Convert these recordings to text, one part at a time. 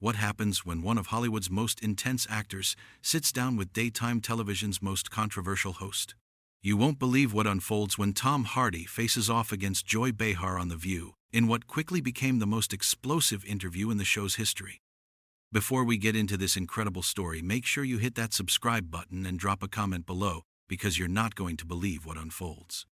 What happens when one of Hollywood's most intense actors sits down with daytime television's most controversial host? You won't believe what unfolds when Tom Hardy faces off against Joy Behar on The View, in what quickly became the most explosive interview in the show's history. Before we get into this incredible story, make sure you hit that subscribe button and drop a comment below, because you're not going to believe what unfolds.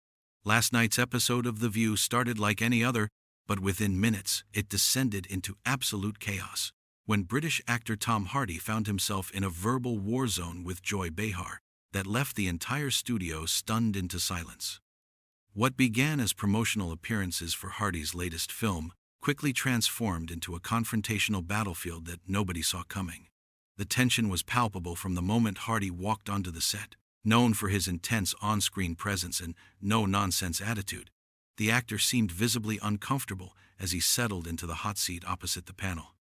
Last night's episode of The View started like any other, but within minutes, it descended into absolute chaos when British actor Tom Hardy found himself in a verbal war zone with Joy Behar that left the entire studio stunned into silence. What began as promotional appearances for Hardy's latest film quickly transformed into a confrontational battlefield that nobody saw coming. The tension was palpable from the moment Hardy walked onto the set. Known for his intense on-screen presence and no-nonsense attitude, the actor seemed visibly uncomfortable as he settled into the hot seat opposite the panel.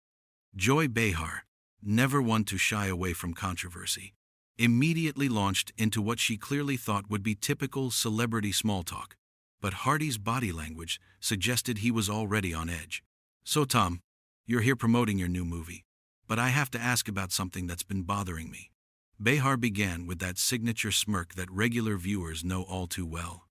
Joy Behar, never one to shy away from controversy, immediately launched into what she clearly thought would be typical celebrity small talk, but Hardy's body language suggested he was already on edge. "So Tom, you're here promoting your new movie, but I have to ask about something that's been bothering me." Behar began with that signature smirk that regular viewers know all too well.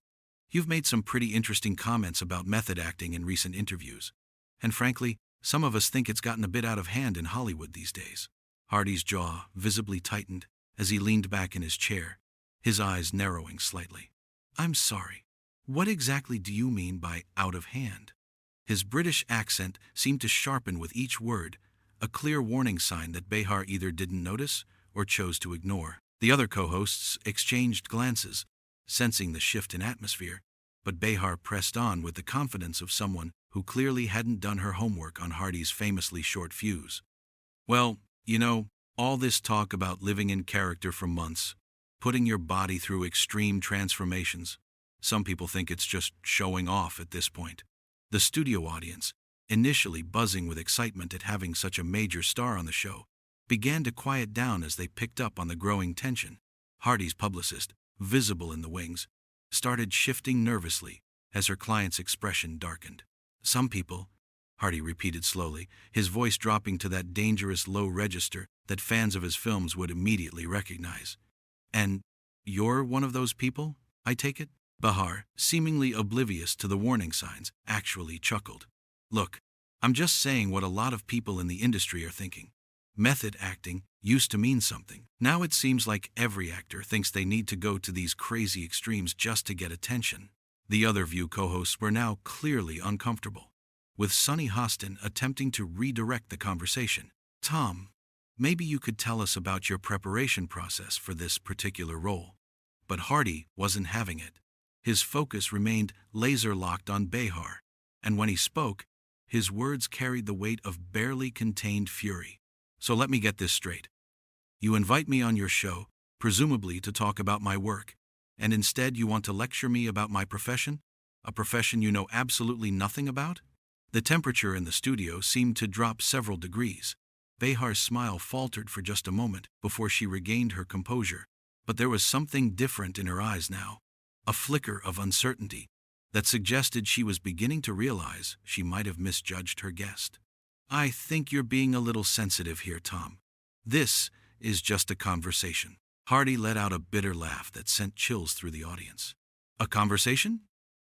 "You've made some pretty interesting comments about method acting in recent interviews, and frankly, some of us think it's gotten a bit out of hand in Hollywood these days." Hardy's jaw visibly tightened as he leaned back in his chair, his eyes narrowing slightly. "I'm sorry. What exactly do you mean by out of hand?" His British accent seemed to sharpen with each word, a clear warning sign that Behar either didn't notice or chose to ignore. The other co-hosts exchanged glances, sensing the shift in atmosphere, but Behar pressed on with the confidence of someone who clearly hadn't done her homework on Hardy's famously short fuse. "Well, all this talk about living in character for months, putting your body through extreme transformations, some people think it's just showing off at this point." The studio audience, initially buzzing with excitement at having such a major star on the show, began to quiet down as they picked up on the growing tension. Hardy's publicist, visible in the wings, started shifting nervously as her client's expression darkened. "Some people," Hardy repeated slowly, his voice dropping to that dangerous low register that fans of his films would immediately recognize. "And you're one of those people, I take it?" Behar, seemingly oblivious to the warning signs, actually chuckled. "Look, I'm just saying what a lot of people in the industry are thinking. Method acting used to mean something. Now it seems like every actor thinks they need to go to these crazy extremes just to get attention." The other View co-hosts were now clearly uncomfortable, with Sonny Hostin attempting to redirect the conversation. "Tom, maybe you could tell us about your preparation process for this particular role." But Hardy wasn't having it. His focus remained laser-locked on Behar, and when he spoke, his words carried the weight of barely contained fury. "So let me get this straight. You invite me on your show, presumably to talk about my work, and instead you want to lecture me about my profession? A profession you know absolutely nothing about?" The temperature in the studio seemed to drop several degrees. Behar's smile faltered for just a moment before she regained her composure, but there was something different in her eyes now, a flicker of uncertainty that suggested she was beginning to realize she might have misjudged her guest. "I think you're being a little sensitive here, Tom. This is just a conversation." Hardy let out a bitter laugh that sent chills through the audience. "A conversation?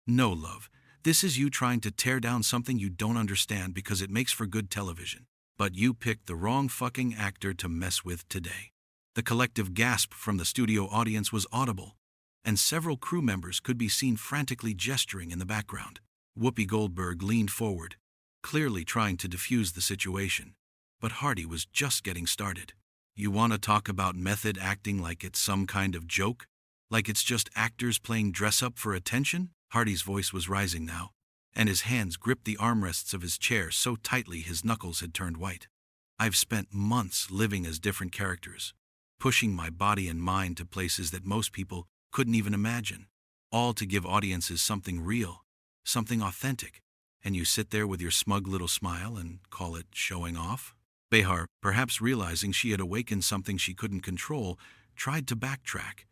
No, love. This is you trying to tear down something you don't understand because it makes for good television. But you picked the wrong fucking actor to mess with today." The collective gasp from the studio audience was audible, and several crew members could be seen frantically gesturing in the background. Whoopi Goldberg leaned forward, clearly trying to defuse the situation, but Hardy was just getting started. "You want to talk about method acting like it's some kind of joke? Like it's just actors playing dress-up for attention?" Hardy's voice was rising now, and his hands gripped the armrests of his chair so tightly his knuckles had turned white. "I've spent months living as different characters, pushing my body and mind to places that most people couldn't even imagine, all to give audiences something real, something authentic, and you sit there with your smug little smile and call it showing off?" Behar, perhaps realizing she had awakened something she couldn't control, tried to backtrack.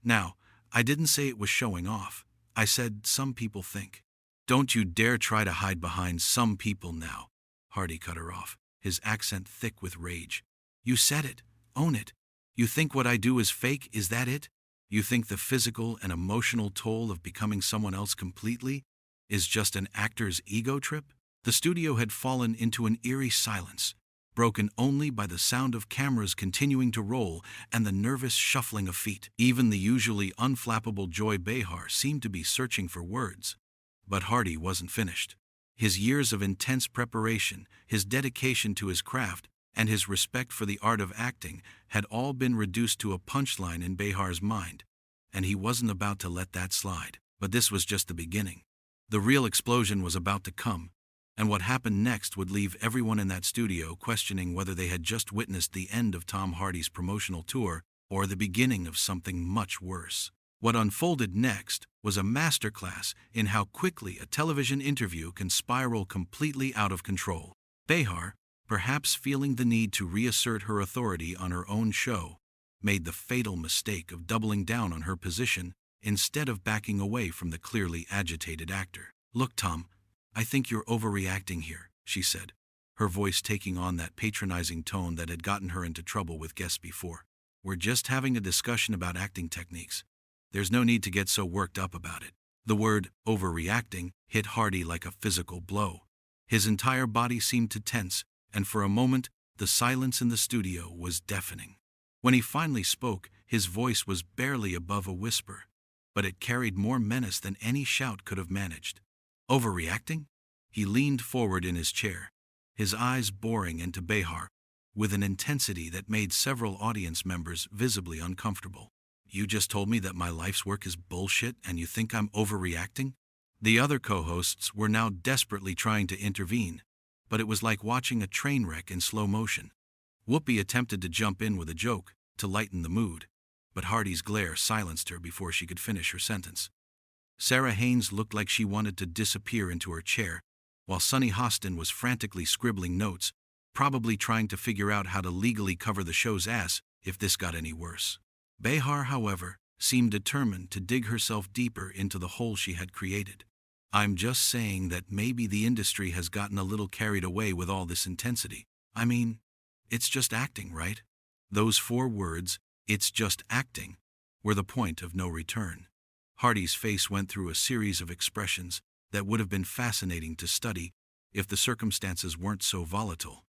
"Now, I didn't say it was showing off. I said some people think." "Don't you dare try to hide behind some people now," Hardy cut her off. his accent thick with rage. "You said it. Own it. You think what I do is fake, is that it? You think the physical and emotional toll of becoming someone else completely is just an actor's ego trip?" The studio had fallen into an eerie silence, broken only by the sound of cameras continuing to roll and the nervous shuffling of feet. Even the usually unflappable Joy Behar seemed to be searching for words. But Hardy wasn't finished. His years of intense preparation, his dedication to his craft, and his respect for the art of acting had all been reduced to a punchline in Behar's mind, and he wasn't about to let that slide. But this was just the beginning. The real explosion was about to come, and what happened next would leave everyone in that studio questioning whether they had just witnessed the end of Tom Hardy's promotional tour or the beginning of something much worse. What unfolded next was a masterclass in how quickly a television interview can spiral completely out of control. Behar, perhaps feeling the need to reassert her authority on her own show, made the fatal mistake of doubling down on her position instead of backing away from the clearly agitated actor. "Look, Tom, I think you're overreacting here," she said, her voice taking on that patronizing tone that had gotten her into trouble with guests before. "We're just having a discussion about acting techniques. There's no need to get so worked up about it." The word overreacting hit Hardy like a physical blow. His entire body seemed to tense, and for a moment, the silence in the studio was deafening. When he finally spoke, his voice was barely above a whisper, but it carried more menace than any shout could have managed. "Overreacting?" He leaned forward in his chair, his eyes boring into Behar, with an intensity that made several audience members visibly uncomfortable. "You just told me that my life's work is bullshit and you think I'm overreacting?" The other co-hosts were now desperately trying to intervene, but it was like watching a train wreck in slow motion. Whoopi attempted to jump in with a joke to lighten the mood, but Hardy's glare silenced her before she could finish her sentence. Sarah Haynes looked like she wanted to disappear into her chair, while Sunny Hostin was frantically scribbling notes, probably trying to figure out how to legally cover the show's ass if this got any worse. Behar, however, seemed determined to dig herself deeper into the hole she had created. "I'm just saying that maybe the industry has gotten a little carried away with all this intensity. I mean, it's just acting, right?" Those 4 words, "it's just acting," were the point of no return. Hardy's face went through a series of expressions that would have been fascinating to study if the circumstances weren't so volatile.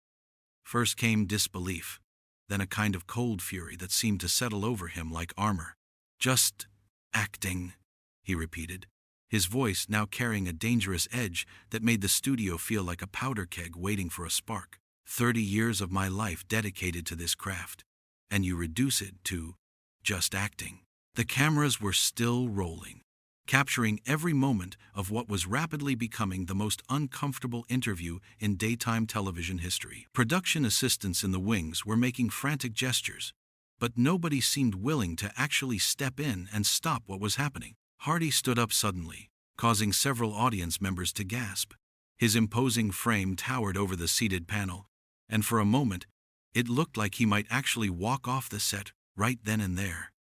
First came disbelief, then a kind of cold fury that seemed to settle over him like armor. "Just acting," he repeated, his voice now carrying a dangerous edge that made the studio feel like a powder keg waiting for a spark. 30 years of my life dedicated to this craft, and you reduce it to just acting." The cameras were still rolling, capturing every moment of what was rapidly becoming the most uncomfortable interview in daytime television history. Production assistants in the wings were making frantic gestures, but nobody seemed willing to actually step in and stop what was happening. Hardy stood up suddenly, causing several audience members to gasp. His imposing frame towered over the seated panel, and for a moment, it looked like he might actually walk off the set right then and there.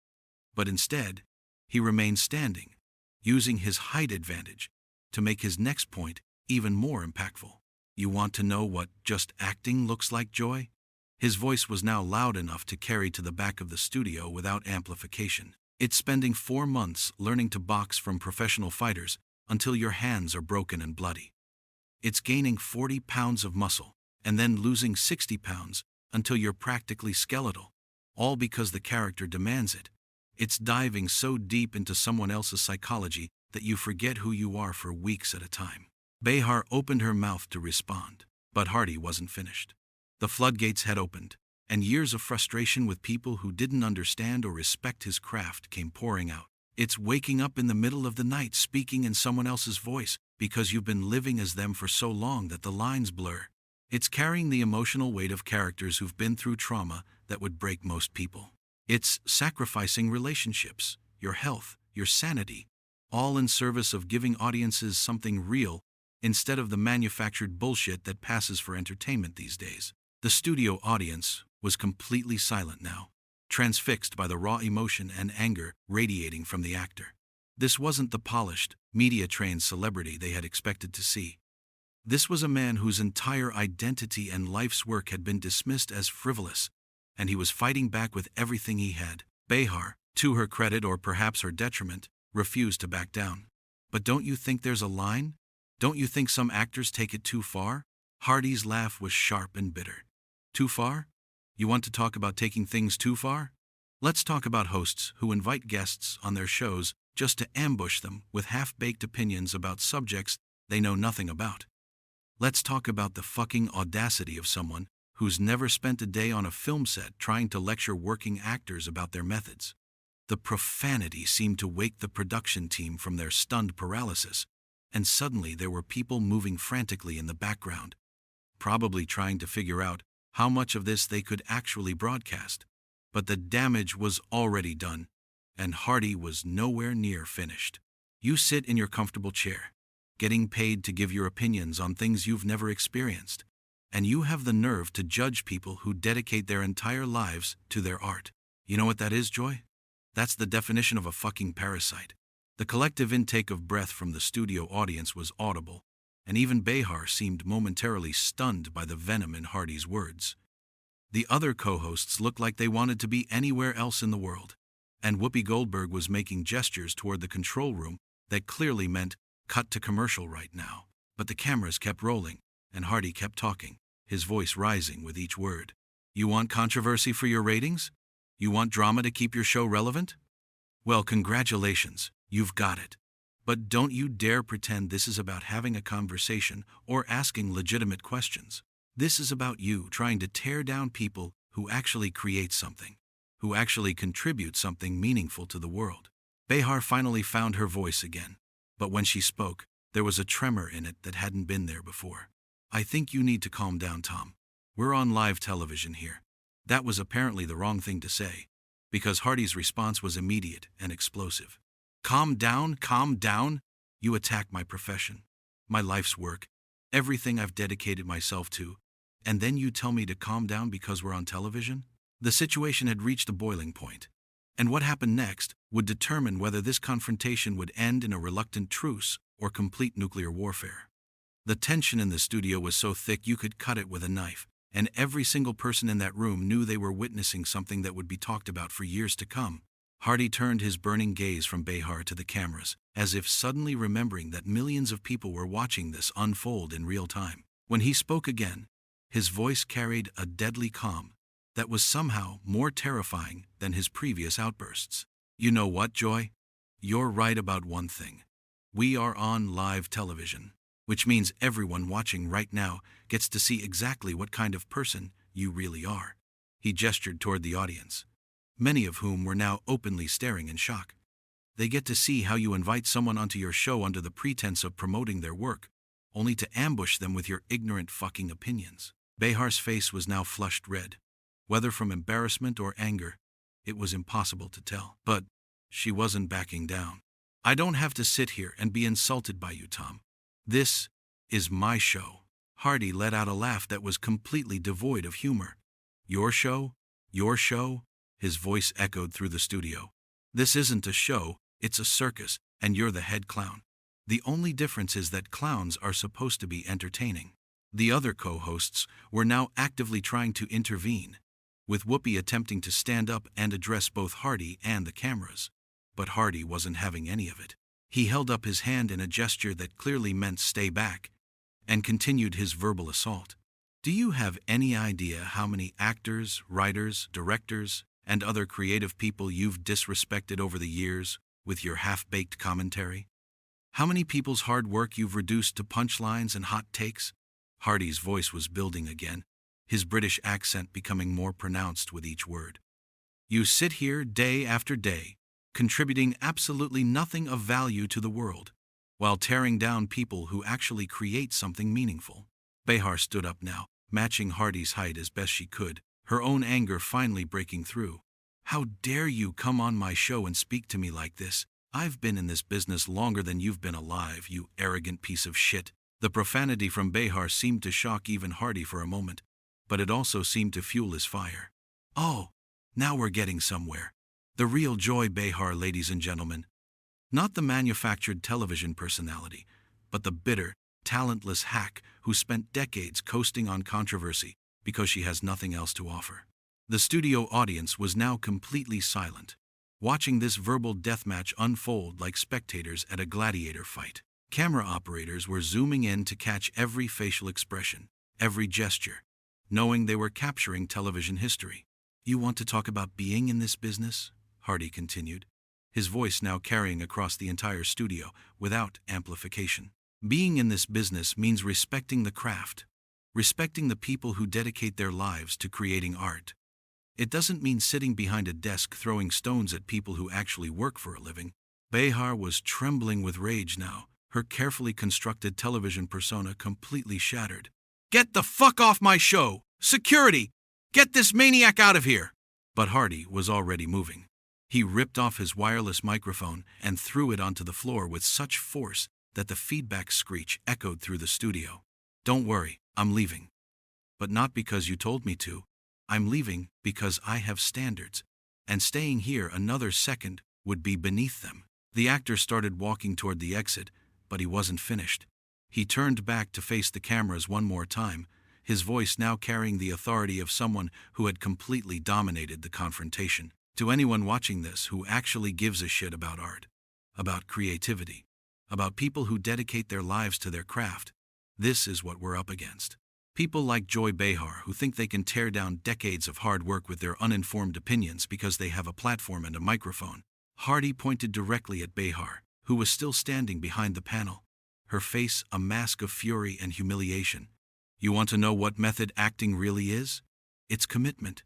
But instead, he remained standing, using his height advantage to make his next point even more impactful. "You want to know what just acting looks like, Joy?" His voice was now loud enough to carry to the back of the studio without amplification. "It's spending 4 months learning to box from professional fighters until your hands are broken and bloody. It's gaining 40 pounds of muscle and then losing 60 pounds until you're practically skeletal, all because the character demands it. It's diving so deep into someone else's psychology that you forget who you are for weeks at a time." Behar opened her mouth to respond, but Hardy wasn't finished. The floodgates had opened, and years of frustration with people who didn't understand or respect his craft came pouring out. "It's waking up in the middle of the night speaking in someone else's voice because you've been living as them for so long that the lines blur. It's carrying the emotional weight of characters who've been through trauma that would break most people. It's sacrificing relationships, your health, your sanity, all in service of giving audiences something real instead of the manufactured bullshit that passes for entertainment these days." The studio audience was completely silent now, transfixed by the raw emotion and anger radiating from the actor. This wasn't the polished, media-trained celebrity they had expected to see. This was a man whose entire identity and life's work had been dismissed as frivolous, and he was fighting back with everything he had. Behar, to her credit or perhaps her detriment, refused to back down. But don't you think there's a line? Don't you think some actors take it too far? Hardy's laugh was sharp and bitter. Too far? You want to talk about taking things too far? Let's talk about hosts who invite guests on their shows just to ambush them with half-baked opinions about subjects they know nothing about. Let's talk about the fucking audacity of someone who's never spent a day on a film set trying to lecture working actors about their methods. The profanity seemed to wake the production team from their stunned paralysis, and suddenly there were people moving frantically in the background, probably trying to figure out how much of this they could actually broadcast. But the damage was already done, and Hardy was nowhere near finished. You sit in your comfortable chair, getting paid to give your opinions on things you've never experienced, and you have the nerve to judge people who dedicate their entire lives to their art. You know what that is, Joy? That's the definition of a fucking parasite. The collective intake of breath from the studio audience was audible, and even Behar seemed momentarily stunned by the venom in Hardy's words. The other co-hosts looked like they wanted to be anywhere else in the world, and Whoopi Goldberg was making gestures toward the control room that clearly meant cut to commercial right now. But the cameras kept rolling, and Hardy kept talking, his voice rising with each word. You want controversy for your ratings? You want drama to keep your show relevant? Well, congratulations, you've got it. But don't you dare pretend this is about having a conversation or asking legitimate questions. This is about you trying to tear down people who actually create something, who actually contribute something meaningful to the world. Behar finally found her voice again, but when she spoke, there was a tremor in it that hadn't been there before. I think you need to calm down, Tom. We're on live television here. That was apparently the wrong thing to say, because Hardy's response was immediate and explosive. Calm down, calm down. You attack my profession, my life's work, everything I've dedicated myself to, and then you tell me to calm down because we're on television? The situation had reached a boiling point, and what happened next would determine whether this confrontation would end in a reluctant truce or complete nuclear warfare. The tension in the studio was so thick you could cut it with a knife, and every single person in that room knew they were witnessing something that would be talked about for years to come. Hardy turned his burning gaze from Behar to the cameras, as if suddenly remembering that millions of people were watching this unfold in real time. When he spoke again, his voice carried a deadly calm that was somehow more terrifying than his previous outbursts. You know what, Joy? You're right about one thing. We are on live television, which means everyone watching right now gets to see exactly what kind of person you really are. He gestured toward the audience, many of whom were now openly staring in shock. They get to see how you invite someone onto your show under the pretense of promoting their work, only to ambush them with your ignorant fucking opinions. Behar's face was now flushed red. Whether from embarrassment or anger, it was impossible to tell. But she wasn't backing down. I don't have to sit here and be insulted by you, Tom. This is my show. Hardy let out a laugh that was completely devoid of humor. Your show? Your show? His voice echoed through the studio. This isn't a show, it's a circus, and you're the head clown. The only difference is that clowns are supposed to be entertaining. The other co-hosts were now actively trying to intervene, with Whoopi attempting to stand up and address both Hardy and the cameras. But Hardy wasn't having any of it. He held up his hand in a gesture that clearly meant stay back, and continued his verbal assault. Do you have any idea how many actors, writers, directors, and other creative people you've disrespected over the years with your half-baked commentary? How many people's hard work you've reduced to punchlines and hot takes? Hardy's voice was building again, his British accent becoming more pronounced with each word. You sit here day after day, contributing absolutely nothing of value to the world, while tearing down people who actually create something meaningful. Behar stood up now, matching Hardy's height as best she could, her own anger finally breaking through. How dare you come on my show and speak to me like this? I've been in this business longer than you've been alive, you arrogant piece of shit. The profanity from Behar seemed to shock even Hardy for a moment, but it also seemed to fuel his fire. Oh, now we're getting somewhere. The real Joy Behar, ladies and gentlemen. Not the manufactured television personality, but the bitter, talentless hack who spent decades coasting on controversy because she has nothing else to offer. The studio audience was now completely silent, watching this verbal deathmatch unfold like spectators at a gladiator fight. Camera operators were zooming in to catch every facial expression, every gesture, knowing they were capturing television history. "You want to talk about being in this business?" Hardy continued, his voice now carrying across the entire studio without amplification. "Being in this business means respecting the craft, respecting the people who dedicate their lives to creating art. It doesn't mean sitting behind a desk throwing stones at people who actually work for a living." Behar was trembling with rage now, her carefully constructed television persona completely shattered. "Get the fuck off my show! Security! Get this maniac out of here!" But Hardy was already moving. He ripped off his wireless microphone and threw it onto the floor with such force that the feedback screech echoed through the studio. "Don't worry, I'm leaving. But not because you told me to. I'm leaving because I have standards, and staying here another second would be beneath them." The actor started walking toward the exit, but he wasn't finished. He turned back to face the cameras one more time, his voice now carrying the authority of someone who had completely dominated the confrontation. "To anyone watching this who actually gives a shit about art, about creativity, about people who dedicate their lives to their craft, this is what we're up against. People like Joy Behar who think they can tear down decades of hard work with their uninformed opinions because they have a platform and a microphone." Hardy pointed directly at Behar, who was still standing behind the panel, her face a mask of fury and humiliation. "You want to know what method acting really is? It's commitment.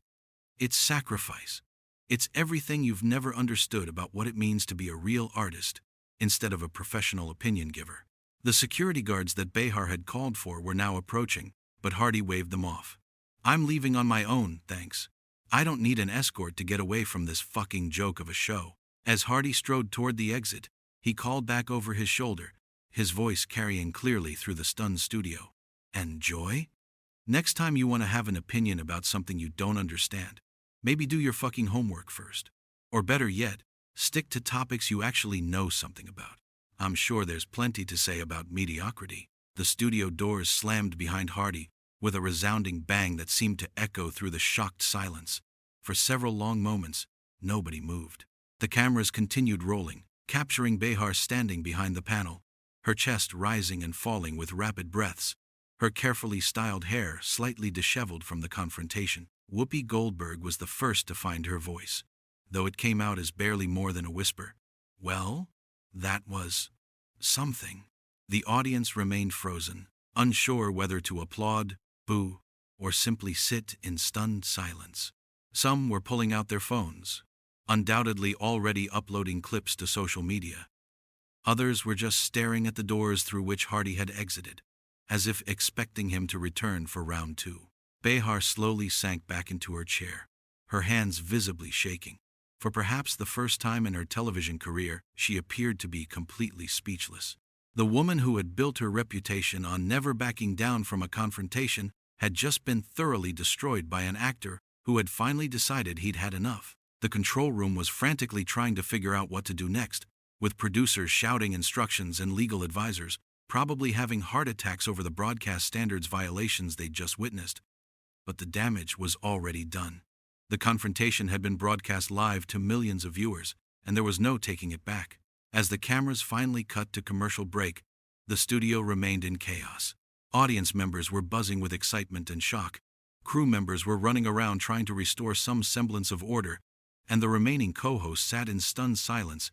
It's sacrifice. It's everything you've never understood about what it means to be a real artist, instead of a professional opinion giver." The security guards that Behar had called for were now approaching, but Hardy waved them off. "I'm leaving on my own, thanks. I don't need an escort to get away from this fucking joke of a show." As Hardy strode toward the exit, he called back over his shoulder, his voice carrying clearly through the stunned studio. "And Joy? Next time you want to have an opinion about something you don't understand, maybe do your fucking homework first. Or better yet, stick to topics you actually know something about. I'm sure there's plenty to say about mediocrity." The studio doors slammed behind Hardy with a resounding bang that seemed to echo through the shocked silence. For several long moments, nobody moved. The cameras continued rolling, capturing Behar standing behind the panel, her chest rising and falling with rapid breaths, her carefully styled hair slightly disheveled from the confrontation. Whoopi Goldberg was the first to find her voice, though it came out as barely more than a whisper. "Well, that was something." The audience remained frozen, unsure whether to applaud, boo, or simply sit in stunned silence. Some were pulling out their phones, undoubtedly already uploading clips to social media. Others were just staring at the doors through which Hardy had exited, as if expecting him to return for round two. Behar slowly sank back into her chair, her hands visibly shaking. For perhaps the first time in her television career, she appeared to be completely speechless. The woman who had built her reputation on never backing down from a confrontation had just been thoroughly destroyed by an actor who had finally decided he'd had enough. The control room was frantically trying to figure out what to do next, with producers shouting instructions and legal advisors probably having heart attacks over the broadcast standards violations they'd just witnessed. But the damage was already done. The confrontation had been broadcast live to millions of viewers, and there was no taking it back. As the cameras finally cut to commercial break, the studio remained in chaos. Audience members were buzzing with excitement and shock. Crew members were running around trying to restore some semblance of order, and the remaining co-hosts sat in stunned silence,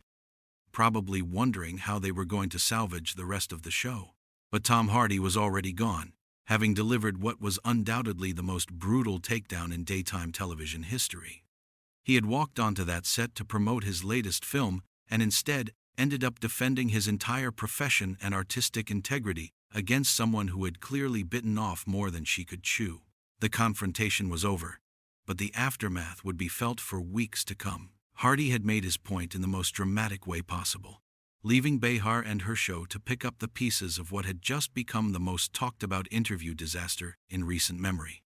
probably wondering how they were going to salvage the rest of the show. But Tom Hardy was already gone, having delivered what was undoubtedly the most brutal takedown in daytime television history. He had walked onto that set to promote his latest film, and instead ended up defending his entire profession and artistic integrity against someone who had clearly bitten off more than she could chew. The confrontation was over, but the aftermath would be felt for weeks to come. Hardy had made his point in the most dramatic way possible, leaving Behar and her show to pick up the pieces of what had just become the most talked about interview disaster in recent memory.